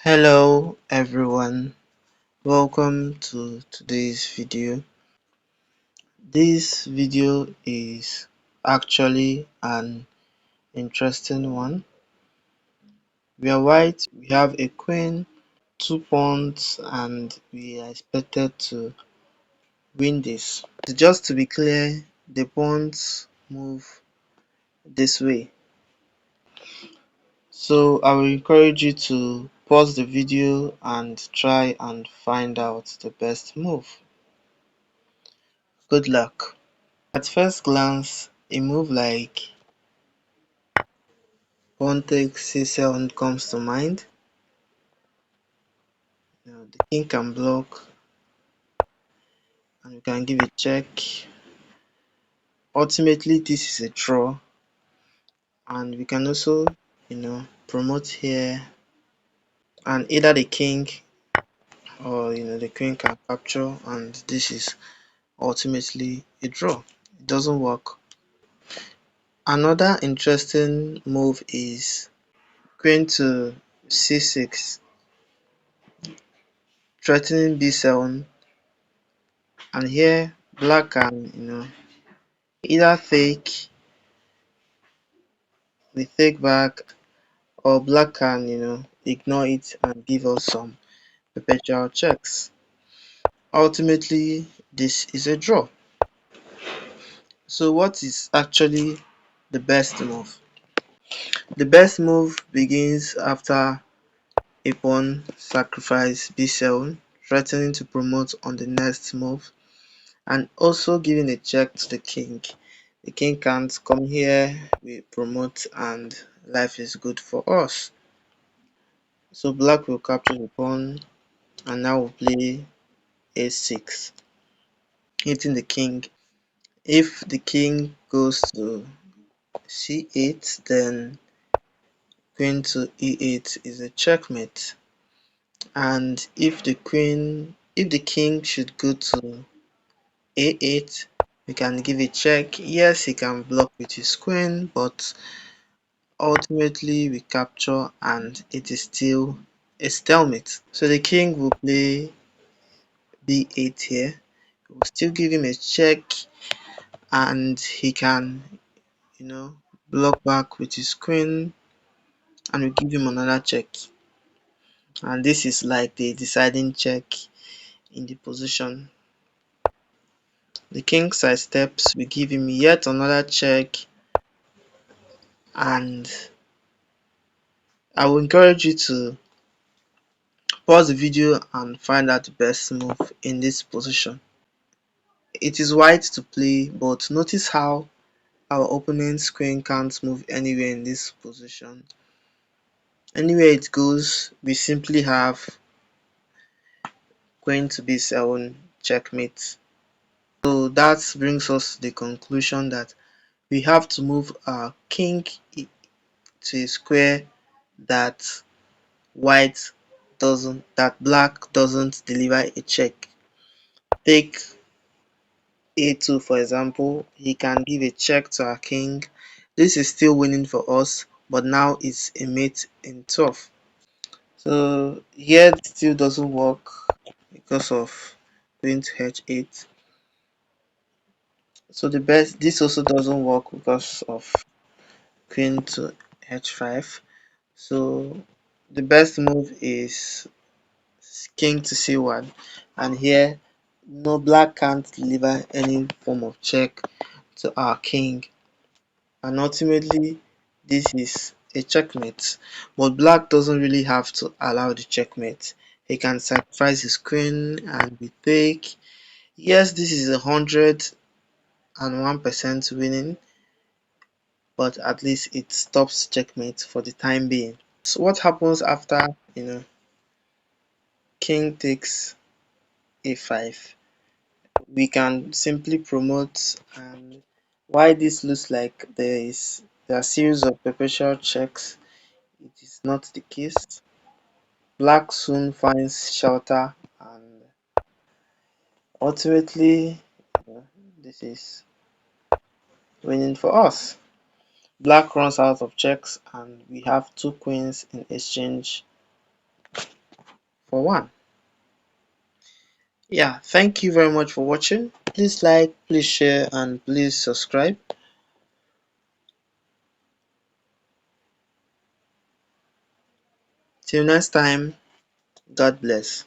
Hello everyone, welcome to today's video. This video is actually an interesting one. We are white, we have a queen, two pawns, and we are expected to win this. Just to be clear, the pawns move this way. So I will encourage you to pause the video and try and find out the best move. Good luck. At first glance, a move like pawn takes c7 comes to mind. Now the king can block and we can give a check. Ultimately, this is a draw, and we can also, promote here, and either the king or the queen can capture, and this is ultimately a draw. It doesn't work. Another interesting move is queen to c6, threatening b7, and here black can either take back, or black can ignore it and give us some perpetual checks. Ultimately, this is a draw. So what is actually the best move? The best move begins after a pawn sacrifice b7, threatening to promote on the next move, and also giving a check to the king. The king can't come here, we promote, and life is good for us. So black will capture the pawn, and now we'll play a6, hitting the king. If the king goes to c8, then queen to e8 is a checkmate. And if the king should go to a8, we can give a check. Yes, he can block with his queen, but ultimately we capture and it is still a stalemate. So the king will play b8 here. We'll still give him a check, and he can, you know, block back with his queen, and we give him another check. And this is like the deciding check in the position. The king side steps, we give him yet another check, and I will encourage you to pause the video and find out the best move in this position. It is white to play, but notice how our opponent's queen can't move anywhere in this position. Anywhere it goes, we simply have queen to b7 checkmate. So that brings us to the conclusion that we have to move our king to a square that black doesn't deliver a check. Take a2 for example, he can give a check to our king. This is still winning for us, but now it's a mate in 12. So here it still doesn't work because of queen to h8. So this also doesn't work because of queen to h5. So the best move is king to c1, and here no, black can't deliver any form of check to our king, and ultimately this is a checkmate. But black doesn't really have to allow the checkmate. He can sacrifice his queen and we take. Yes, this is 101% winning, but at least it stops checkmate for the time being. So what happens after king takes a5? We can simply promote, and why this looks like there are a series of perpetual checks, it is not the case. Black soon finds shelter, and ultimately this is winning for us. Black runs out of checks and we have two queens in exchange. for 1. Yeah, thank you very much for watching. Please like, please share, and please subscribe. Till next time, God bless.